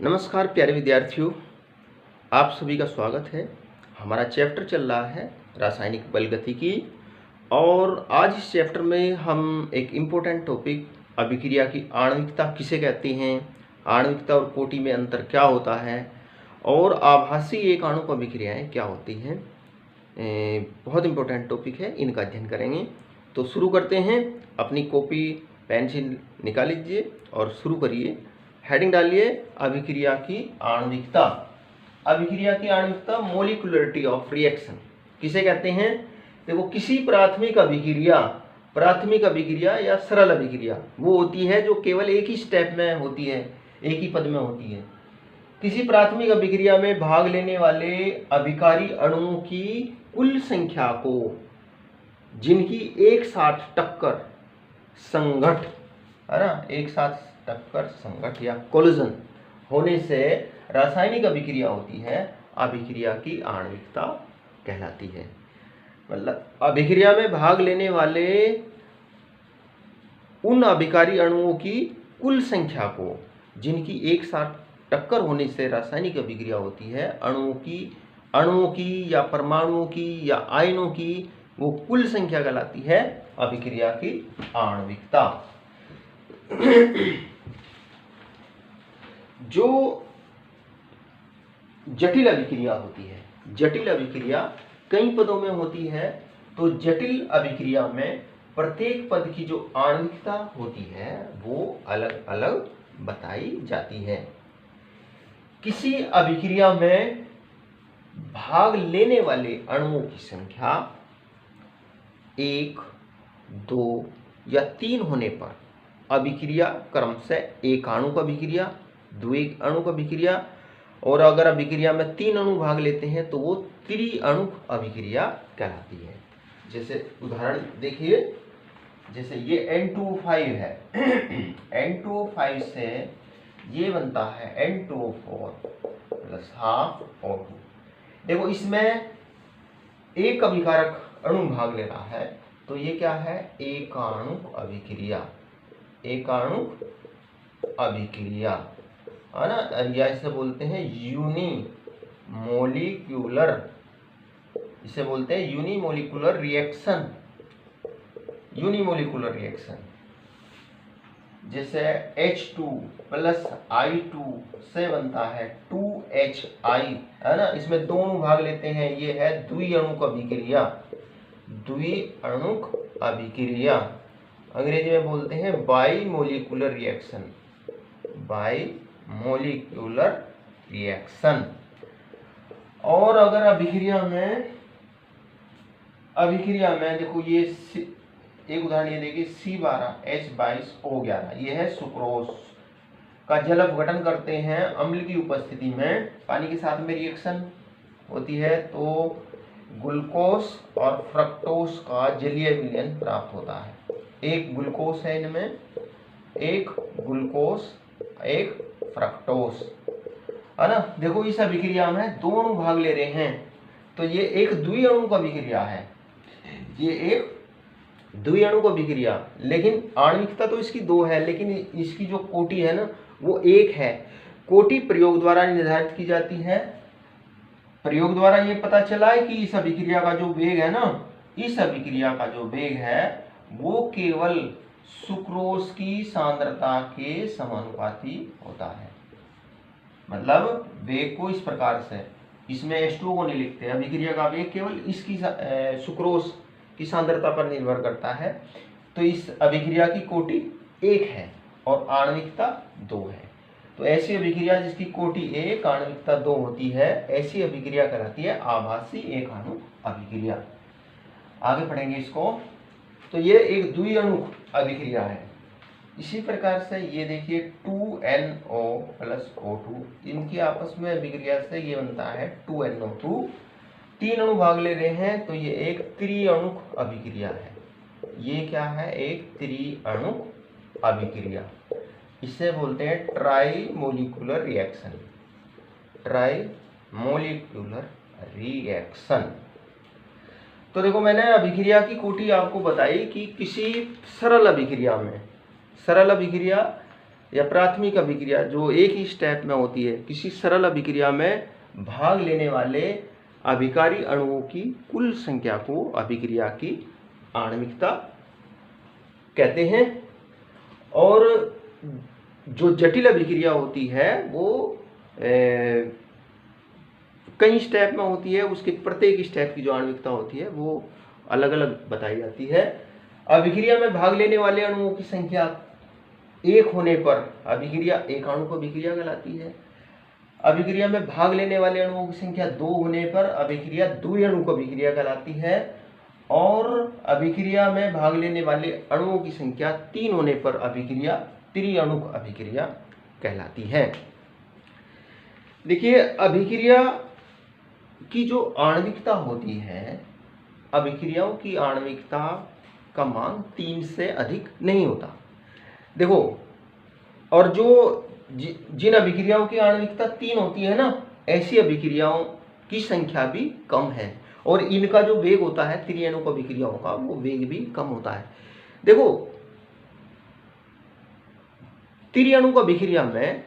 नमस्कार प्यारे विद्यार्थियों, आप सभी का स्वागत है। हमारा चैप्टर चल रहा है रासायनिक बलगतिकी और आज इस चैप्टर में हम एक इम्पोर्टेंट टॉपिक अभिक्रिया की आणविकता किसे कहते हैं, आणविकता और कोटि में अंतर क्या होता है और आभासी एक आणुक अभिक्रियाएं क्या होती हैं, बहुत इम्पोर्टेंट टॉपिक है, इनका अध्ययन करेंगे। तो शुरू करते हैं। अपनी कॉपी पेंसिल निकाल लीजिए और शुरू करिए। हेडिंग डालिए अभिक्रिया की आणविकता। अभिक्रिया की आणविकता मोलिकुलरिटी ऑफ रिएक्शन किसे कहते हैं? देखो, किसी प्राथमिक अभिक्रिया या सरल अभिक्रिया वो होती है जो केवल एक ही स्टेप में होती है, एक ही पद में होती है। किसी प्राथमिक अभिक्रिया में भाग लेने वाले अभिकारी अणुओं की कुल संख्या को, जिनकी एक साथ टक्कर संघट, है ना, एक साथ टक्कर संघट या कोलिजन होने से रासायनिक अभिक्रिया होती है, अभिक्रिया की आणविकता कहलाती है। मतलब अभिक्रिया में भाग लेने वाले उन अभिकारी अणुओं की कुल संख्या को, जिनकी एक साथ टक्कर होने से रासायनिक अभिक्रिया होती है, अणुओं की या परमाणुओं की या आयनों की वो कुल संख्या कहलाती है अभिक्रिया की आणविकता। जो जटिल अभिक्रिया होती है, जटिल अभिक्रिया कई पदों में होती है, तो जटिल अभिक्रिया में प्रत्येक पद की जो आणविकता होती है वो अलग अलग बताई जाती है। किसी अभिक्रिया में भाग लेने वाले अणुओं की संख्या 1, 2 या 3 होने पर अभिक्रिया क्रमशः एक आणुक अभिक्रिया, द्विक अणुक अभिक्रिया, और अगर अभिक्रिया में 3 अणु भाग लेते हैं तो वो त्रिअणुक अभिक्रिया कहलाती है। जैसे उदाहरण देखिए, जैसे ये N2O5 है N2O5 से ये बनता है N2O4 प्लस हाफ O2। देखो, इसमें एक अभिकारक अणु भाग ले रहा है, तो ये क्या है? एकाणुक अभिक्रिया, एकाणुक अभिक्रिया, है ना, या इसे बोलते हैं यूनिमोलिक्यूलर, इसे बोलते हैं यूनिमोलिक्यूलर रिएक्शन, यूनिमोलिक्यूलर रिएक्शन। जैसे H2 प्लस I2 से बनता है 2HI, है ना, इसमें दोनों भाग लेते हैं, ये है द्विअणुक अभिक्रिया, द्विअणुक अभिक्रिया। अंग्रेजी में बोलते हैं बाइमोलिक्यूलर रिएक्शन, बाइमोलिक्यूलर रिएक्शन। और अगर अभिक्रिया में देखो, ये एक उदाहरण ये देखिए C12H22O11, ये है सुक्रोज का जल अपघटन करते हैं अम्ल की उपस्थिति में, पानी के साथ में रिएक्शन होती है तो ग्लूकोस और फ्रक्टोस का जलीय विलयन प्राप्त होता है। एक ग्लूकोस है इनमें, एक ग्लूकोस एक फ्रक्टोस, है ना। देखो, इस अभिक्रिया में दोनों भाग ले रहे हैं, तो ये एक द्विअणुक अभिक्रिया है, ये एक द्विअणुक अभिक्रिया, लेकिन आणविकता तो इसकी 2 है, लेकिन इसकी जो कोटि है ना वो 1 है। कोटि प्रयोग द्वारा निर्धारित की जाती है। प्रयोग द्वारा ये पता चला है कि इस अभिक्रिया का जो वेग है ना, इस अभिक्रिया का जो वेग है वो केवल सुक्रोज की सांद्रता के समानुपाती होता है। मतलब वेग को इस प्रकार से, इसमें H2O को नहीं लिखते, अभिक्रिया का वेग केवल इसकी सुक्रोज की सांद्रता पर निर्भर करता है। तो इस अभिक्रिया की कोटि 1 है और आणविकता 2 है। तो ऐसी अभिक्रिया जिसकी कोटि 1 आणविकता 2 होती है, ऐसी अभिक्रिया कहलाती है आभासी एक आणुक अभिक्रिया। आगे पढ़ेंगे इसको। तो ये एक द्विअणुक अभिक्रिया है। इसी प्रकार से ये देखिए 2NO प्लस O2, इनकी आपस में अभिक्रिया से ये बनता है 2NO2। 3 अणु भाग ले रहे हैं, तो ये एक त्रिअणुक अभिक्रिया है। ये क्या है? एक त्रिअणुक अभिक्रिया। इसे बोलते हैं ट्राइमोलिक्यूलर रिएक्शन, ट्राइमोलिक्यूलर रिएक्शन। तो देखो, मैंने अभिक्रिया की कोटि आपको बताई कि किसी सरल अभिक्रिया में, सरल अभिक्रिया या प्राथमिक अभिक्रिया जो एक ही स्टेप में होती है, किसी सरल अभिक्रिया में भाग लेने वाले अभिकारी अणुओं की कुल संख्या को अभिक्रिया की आणविकता कहते हैं। और जो जटिल अभिक्रिया होती है वो कई स्टेप में होती है, उसके प्रत्येक स्टेप की जो आणविकता होती है वो अलग अलग बताई जाती है। अभिक्रिया में भाग लेने वाले अणुओं की संख्या एक होने पर अभिक्रिया एक अणु अभिक्रिया कहलाती है। अभिक्रिया में भाग लेने वाले अणुओं की संख्या 2 होने पर अभिक्रिया द्विअणुक अभिक्रिया कहलाती है। और अभिक्रिया में भाग लेने वाले अणुओं की संख्या 3 होने पर अभिक्रिया त्रिअणुक अभिक्रिया कहलाती है। देखिए, अभिक्रिया की जो आणविकता होती है, अभिक्रियाओं की आणविकता का मान 3 से अधिक नहीं होता। देखो, और जो जिन अभिक्रियाओं की आणविकता 3 होती है ना, ऐसी अभिक्रियाओं की संख्या भी कम है और इनका जो वेग होता है त्रिअणुक अभिक्रियाओं का, वो वेग भी कम होता है। देखो, त्रिअणुक अभिक्रिया में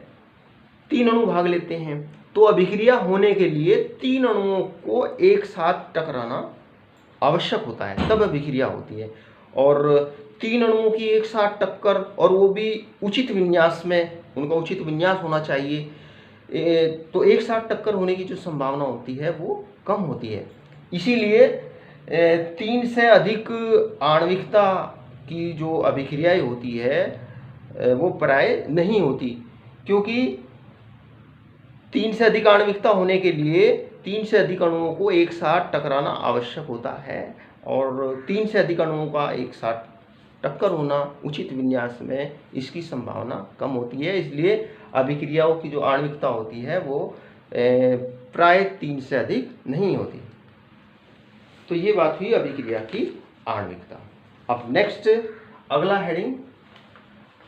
3 अणु भाग लेते हैं तो अभिक्रिया होने के लिए 3 अणुओं को एक साथ टकराना आवश्यक होता है, तब अभिक्रिया होती है। और 3 अणुओं की एक साथ टक्कर, और वो भी उचित विन्यास में, उनका उचित विन्यास होना चाहिए, तो एक साथ टक्कर होने की जो संभावना होती है वो कम होती है। इसीलिए 3 से अधिक आणविकता की जो अभिक्रियाएं होती है वो प्राय नहीं होती, क्योंकि 3 से अधिक आणविकता होने के लिए 3 से अधिक अणुओं को एक साथ टकराना आवश्यक होता है, और 3 से अधिक अणुओं का एक साथ टक्कर होना उचित विन्यास में इसकी संभावना कम होती है। इसलिए अभिक्रियाओं की जो आणविकता होती है वो प्राय 3 से अधिक नहीं होती। तो ये बात हुई अभिक्रिया की आणविकता। अब नेक्स्ट अगला हेडिंग,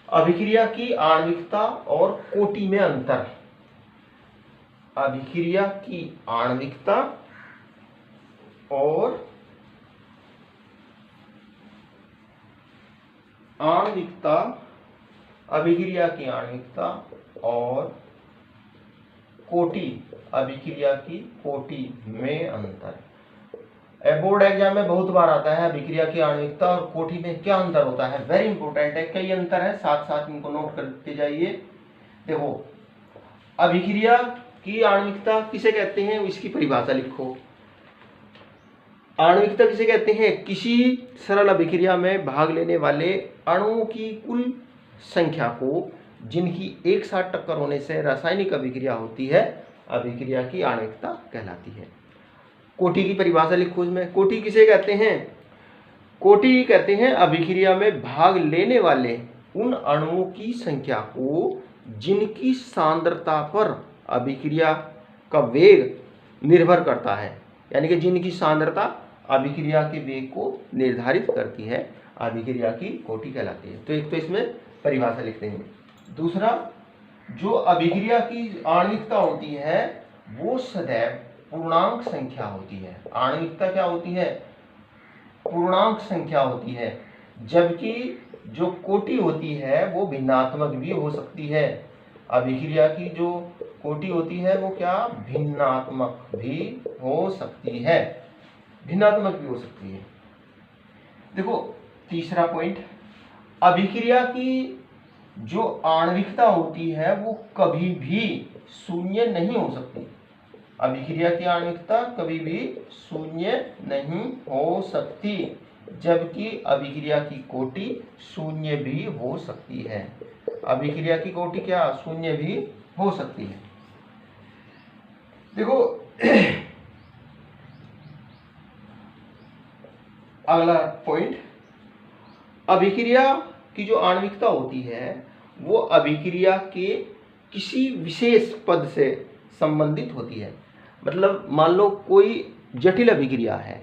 अभिक्रिया की आणविकता और कोटि में अंतर। अभिक्रिया की आणविकता और अभिक्रिया की आणविकता और कोटि, अभिक्रिया की कोटि में अंतर। बोर्ड एग्जाम में बहुत बार आता है अभिक्रिया की आणविकता और कोटि में क्या अंतर होता है। वेरी इंपॉर्टेंट है, कई अंतर है, साथ साथ इनको नोट करते जाइए। देखो, अभिक्रिया की आणविकता किसे कहते हैं, इसकी परिभाषा लिखो। आणविकता किसे कहते हैं? किसी सरल अभिक्रिया में भाग लेने वाले अणुओं की कुल संख्या को जिनकी एक साथ टक्कर होने से रासायनिक अभिक्रिया होती है, अभिक्रिया की आणविकता कहलाती है। कोटि की परिभाषा लिखो इसमें। कोटि किसे कहते हैं? कोटि कहते हैं अभिक्रिया में भाग लेने वाले उन अणुओं की संख्या को जिनकी सांद्रता पर अभिक्रिया का वेग निर्भर करता है, यानी कि जिनकी सांद्रता अभिक्रिया के वेग को निर्धारित करती है, अभिक्रिया की कोटि कहलाती है। तो एक तो इसमें परिभाषा लिखते हैं। दूसरा, जो अभिक्रिया की आणविकता होती है वो सदैव पूर्णांक संख्या होती है। आणविकता क्या होती है? पूर्णांक संख्या होती है, जबकि जो कोटि होती है वो भिन्नात्मक भी हो सकती है। अभिक्रिया की जो कोटि होती है वो क्या? भिन्नात्मक भी हो सकती है, भिन्नात्मक भी हो सकती है। देखो, तीसरा पॉइंट, अभिक्रिया की जो आणविकता होती है वो कभी भी शून्य नहीं हो सकती। अभिक्रिया की आणविकता कभी भी शून्य नहीं हो सकती, जबकि अभिक्रिया की कोटि शून्य भी हो सकती है। अभिक्रिया की कोटि क्या? शून्य भी हो सकती है। देखो, अगला पॉइंट, अभिक्रिया की जो आणविकता होती है वो अभिक्रिया के किसी विशेष पद से संबंधित होती है। मतलब मान लो कोई जटिल अभिक्रिया है,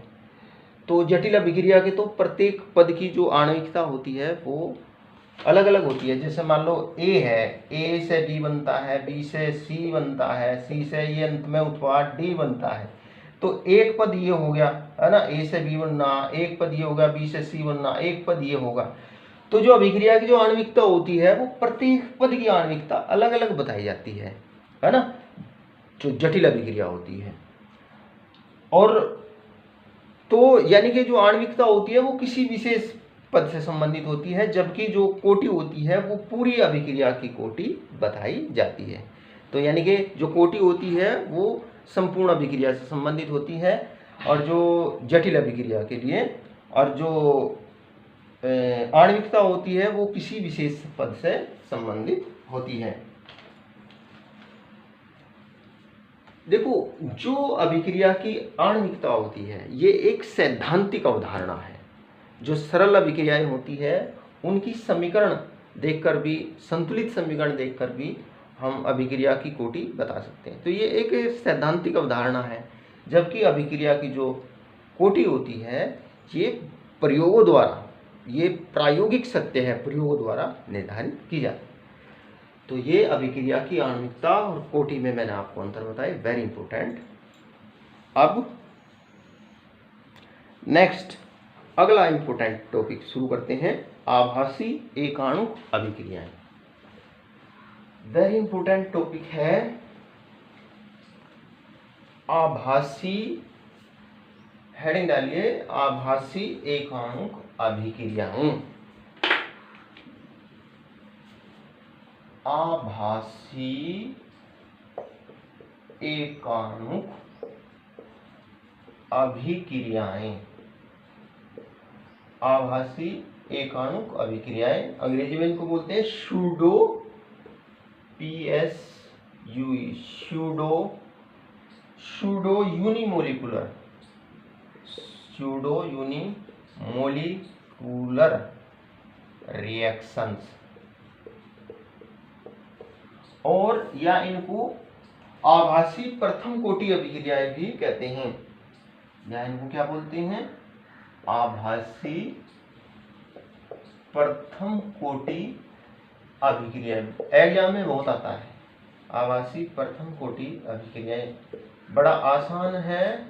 तो जटिल अभिक्रिया के तो प्रत्येक पद की जो आणविकता होती है वो अलग अलग होती है। जैसे मान लो A है, A से B बनता है, B से C बनता है, C से ये अंत में उत्पाद D बनता है। तो एक पद ये हो गया है ना, A से B बनना, एक पद ये होगा, B से C बनना, एक पद ये होगा। तो जो अभिक्रिया की जो आणविकता होती है वो प्रत्येक पद की आणविकता अलग अलग बताई जाती है ना, जो जटिल अभिक्रिया होती है। और तो यानी कि जो आणविकता होती है वो किसी विशेष पद से संबंधित होती है, जबकि जो कोटि होती है वो पूरी अभिक्रिया की कोटि बताई जाती है। तो यानी कि जो कोटि होती है वो संपूर्ण अभिक्रिया से संबंधित होती है, और जो जटिल अभिक्रिया के लिए, और जो आणविकता होती है वो किसी विशेष पद से संबंधित होती है। देखो, जो अभिक्रिया की आणविकता होती है ये एक सैद्धांतिक अवधारणा है। जो सरल अभिक्रियाएं होती है उनकी समीकरण देखकर भी, संतुलित समीकरण देखकर भी हम अभिक्रिया की कोटि बता सकते हैं। तो ये एक सैद्धांतिक अवधारणा है, जबकि अभिक्रिया की जो कोटि होती है ये प्रयोगों द्वारा, ये प्रायोगिक सत्य है, प्रयोगों द्वारा निर्धारित की जाती है। तो ये अभिक्रिया की आणविकता और कोटि में मैंने आपको अंतर बताए, वेरी इंपॉर्टेंट। अब नेक्स्ट अगला इंपॉर्टेंट टॉपिक शुरू करते हैं, आभासी एकाणुक अभिक्रियाएं। वेरी इंपॉर्टेंट टॉपिक है आभासी, हेडिंग डालिए, आभासी एकाणुक अभिक्रियाएं। आभासी एकाणुक अभिक्रियाएं। आभासी एकाणुक अभिक्रियाएं, अंग्रेजी में इनको बोलते हैं pseudo, PSUE, pseudo unimolecular, pseudo unimolecular reactions, और या इनको आभासी प्रथम कोटि अभिक्रियाएं भी कहते हैं। या इनको क्या बोलते हैं? आभासी प्रथम कोटि अभिक्रियाएं। एग्जाम में बहुत आता है आभासी प्रथम कोटि अभिक्रियाएं, बड़ा आसान है,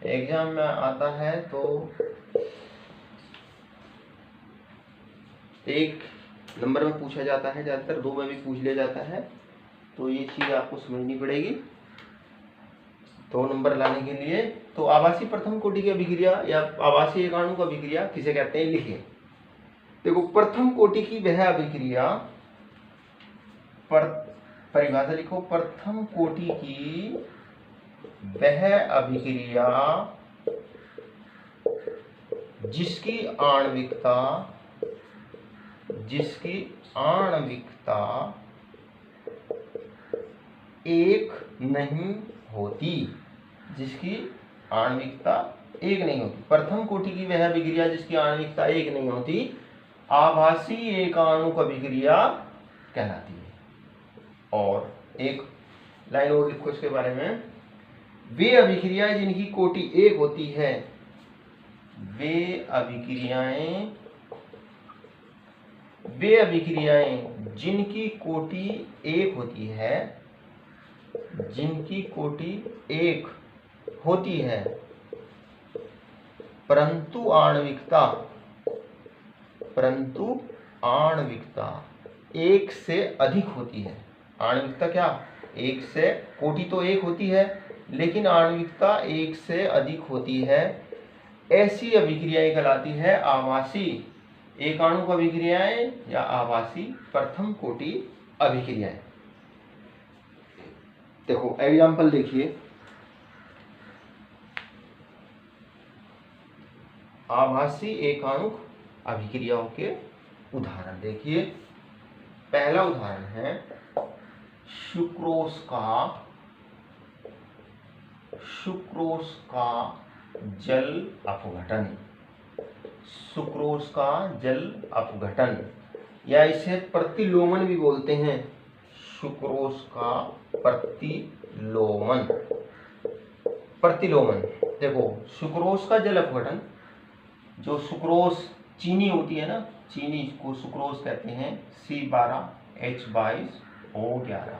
एग्जाम में आता है। तो एक नंबर में पूछा जाता है, ज्यादातर 2 में भी पूछ लिया जाता है, तो ये चीज आपको समझनी पड़ेगी 2 नंबर लाने के लिए। तो आभासी प्रथम कोटि की अभिक्रिया या आभासी एकाणुक अभिक्रिया किसे कहते हैं, लिखिए। देखो, प्रथम कोटि की वह अभिक्रिया, परिभाषा लिखो, प्रथम कोटि की वह अभिक्रिया जिसकी आणविकता एक नहीं होती, जिसकी आणविकता एक नहीं होती। प्रथम कोटि की वह अभिक्रिया जिसकी आणविकता एक नहीं होती आभासी एकाणुक अभिक्रिया कहलाती है। और एक लाइन और लिखो इसके बारे में, वे अभिक्रियाएं जिनकी कोटि एक होती है, वे अभिक्रियाएं जिनकी कोटि एक होती है, जिनकी कोटि एक होती है, परंतु आणविकता एक से अधिक होती है। आणविकता क्या, एक से, कोटि तो एक होती है लेकिन आणविकता एक से अधिक होती है, ऐसी अभिक्रियाएं कहलाती है आभासी एकाणुक अभिक्रियाएं या आभासी प्रथम कोटि अभिक्रियाएं। देखो एग्जाम्पल देखिए, आभासी एकाणुक अभिक्रियाओं के उदाहरण देखिए। पहला उदाहरण है सुक्रोज का जल अपघटन। सुक्रोज का जल अपघटन, या इसे प्रतिलोमन भी बोलते हैं। सुक्रोज का प्रतिलोमन। देखो, सुक्रोज का जल अपघटन, जो सुक्रोज चीनी होती है ना, चीनी को सुक्रोज कहते हैं, C12H22O11।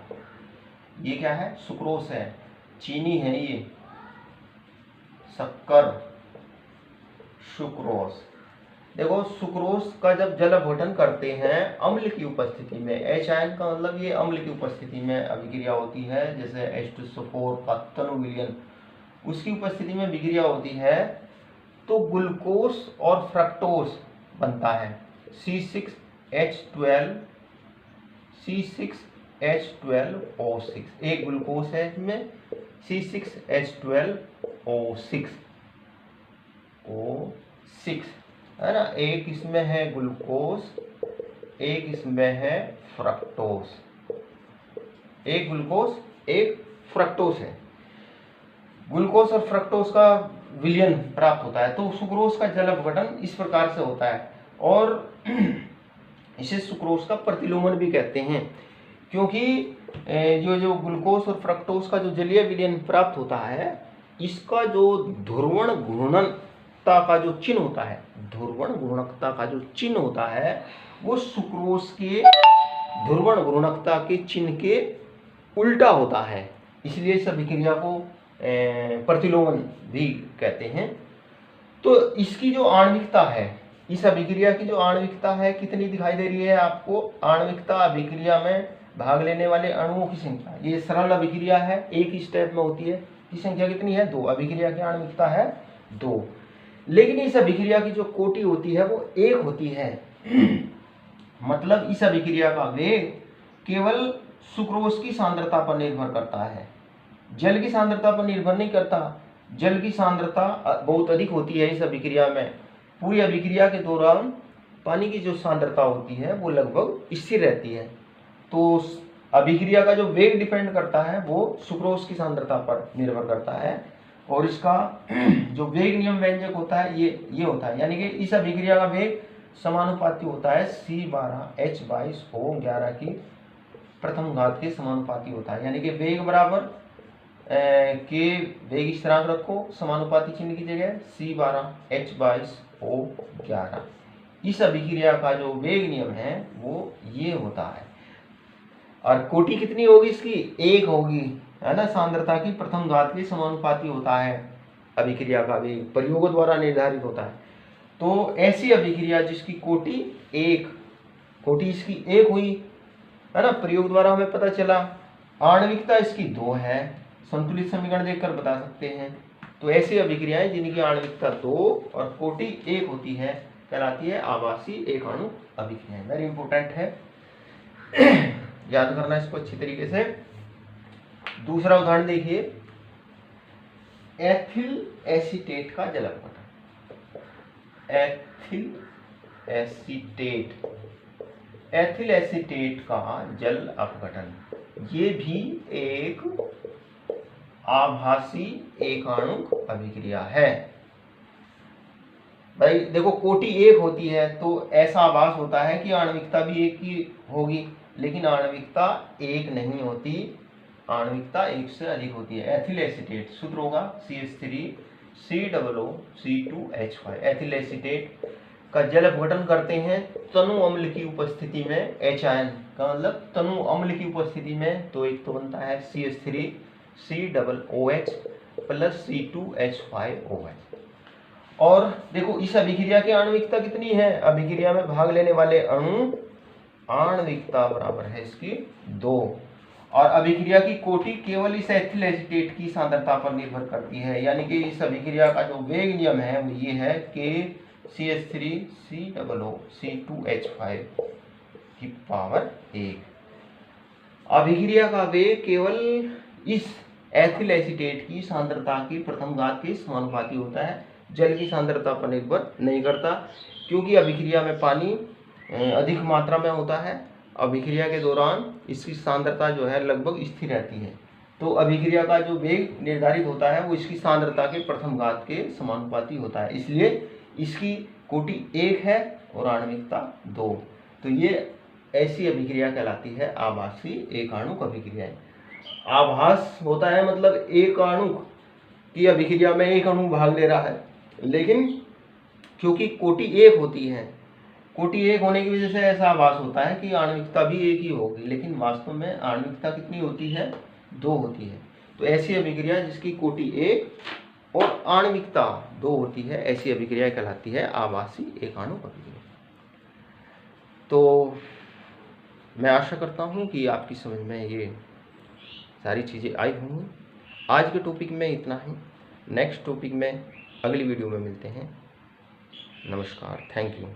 ये क्या है, सुक्रोज है, चीनी है, ये शक्कर, सुक्रोज। देखो सुक्रोज का जब जल अपघटन करते हैं अम्ल की उपस्थिति में, H आयन का मतलब ये अम्ल की उपस्थिति में अभिक्रिया होती है, जैसे H2SO4 का तनु विलयन उसकी उपस्थिति में विक्रिया होती है, तो ग्लूकोज और फ्रक्टोज बनता है C6H12O6। एक ग्लूकोज है इसमें C6H12O6 है ना। एक इसमें है ग्लूकोज, एक इसमें है फ्रक्टोज, एक ग्लूकोज एक फ्रक्टोज है। ग्लूकोज और फ्रक्टोज का विलयन प्राप्त होता है, तो सुक्रोज का जल अपघटन इस प्रकार से होता है और इसे सुक्रोज का प्रतिलोमन भी कहते हैं, क्योंकि जो ग्लूकोज और फ्रक्टोज का जो जलीय विलयन प्राप्त होता है, इसका जो ध्रुवण घूर्णनता का जो चिन्ह होता है, ध्रुवण घूर्णकता का जो चिन्ह होता है वो सुक्रोज के ध्रुवण घूर्णकता के चिन्ह के उल्टा होता है, इसलिए इस अभिक्रिया को प्रतिलोमन भी कहते हैं। तो इसकी जो आणविकता है, इस अभिक्रिया की जो आणविकता है कितनी दिखाई दे रही है आपको? आणविकता अभिक्रिया में भाग लेने वाले अणुओं की संख्या, ये सरल अभिक्रिया है, एक ही स्टेप में होती है, की संख्या कितनी है? 2। अभिक्रिया की आणविकता है 2, लेकिन इस अभिक्रिया की जो कोटि होती है वो 1 होती है। मतलब इस अभिक्रिया का वेग केवल सुक्रोज की सांद्रता पर निर्भर करता है, जल की सांद्रता पर निर्भर नहीं करता। जल की सांद्रता बहुत अधिक होती है इस अभिक्रिया में। पूरी अभिक्रिया के दौरान पानी की जो सांद्रता होती है वो लगभग स्थिर रहती है। तो अभिक्रिया का जो वेग डिपेंड करता है वो सुक्रोज की सांद्रता पर निर्भर करता है, और इसका जो वेग नियम व्यंजक होता है ये होता है, यानी कि इस अभिक्रिया का वेग समानुपाती होता है C12H22O11 की प्रथम घात के समानुपाती होता है, यानी कि वेग बराबर के वेग स्थिरांक रखो समानुपाती चिन्ह की जगह C12H22O11। इस अभिक्रिया का जो वेग नियम है वो ये होता है। और कोटि कितनी होगी इसकी? 1 होगी, है ना। सांद्रता की प्रथम घात के समानुपाती होता है अभिक्रिया का वेग, प्रयोग द्वारा निर्धारित होता है। तो ऐसी अभिक्रिया जिसकी कोटि 1, कोटि इसकी 1 हुई, है ना, प्रयोग द्वारा हमें पता चला। आणविकता इसकी 2 है, संतुलित समीकरण देखकर बता सकते हैं। तो ऐसी अभिक्रियाएं जिनकी आणविकता 2 और कोटि 1 होती है कहलाती है आभासी एक अणु अभिक्रियाएं। वेरी इंपॉर्टेंट है, याद करना इसको अच्छी तरीके से। दूसरा उदाहरण देखिए, एथिल एसीटेट का जल अपघटन। एथिल एसीटेट का जल अपघटन, ये भी एक आभासी एक आणुक अभिक्रिया है। भाई देखो कोटि 1 होती है तो ऐसा आभास होता है कि आणविकता भी 1 की होगी, लेकिन आणविकता 1 नहीं होती, आणविकता 1 से अधिक होती है। एथिल एसीटेट सूत्र होगा CH3COO2H5। एथिल एसीटेट का जल अपघटन करते हैं तनु अम्ल की उपस्थिति में, H आयन का मतलब तनु अम्ल की उपस्थिति में, तो एक तो बनता है CH3COOH प्लस C2H5OH। और देखो इस अभिक्रिया की आणविकता कितनी है? अभिक्रिया में भाग लेने वाले अणु आणविकता बराबर है इसकी 2, और अभिक्रिया की कोटि केवल इस एथिल एसीटेट की सांद्रता पर निर्भर करती है, यानी कि इस अभिक्रिया का जो वेग नियम है वो ये है कि CH3COO2H5 की पावर 1। अभिक्रिया का वेग केवल इस एथिल एसीटेट की सांद्रता की प्रथम घात के समानुपाती होता है, जल की सांद्रता पर निर्भर नहीं करता, क्योंकि अभिक्रिया में पानी अधिक मात्रा में होता है। अभिक्रिया के दौरान इसकी सांद्रता जो है लगभग स्थिर रहती है, तो अभिक्रिया का जो वेग निर्धारित होता है वो इसकी सांद्रता के प्रथम घात के समानुपाती होता है, इसलिए इसकी कोटि 1 है और आणविकता 2। तो ये ऐसी अभिक्रिया कहलाती है आभासी एक आणुक अभिक्रियाएं। आभास होता है मतलब एक आणुक की अभिक्रिया में एक अणु भाग ले रहा है, लेकिन क्योंकि कोटि 1 होती है, कोटि 1 होने की वजह से ऐसा आभास होता है कि आणविकता भी 1 ही होगी, लेकिन वास्तव में आणविकता कितनी होती है? 2 होती है। तो ऐसी अभिक्रिया जिसकी कोटि 1 और आणविकता 2 होती है, ऐसी अभिक्रिया कहलाती है आभासी एक आणुक अभिक्रिया। तो मैं आशा करता हूँ कि आपकी समझ में ये सारी चीज़ें आई होंगी। आज के टॉपिक में इतना ही, नेक्स्ट टॉपिक में अगली वीडियो में मिलते हैं। नमस्कार, थैंक यू।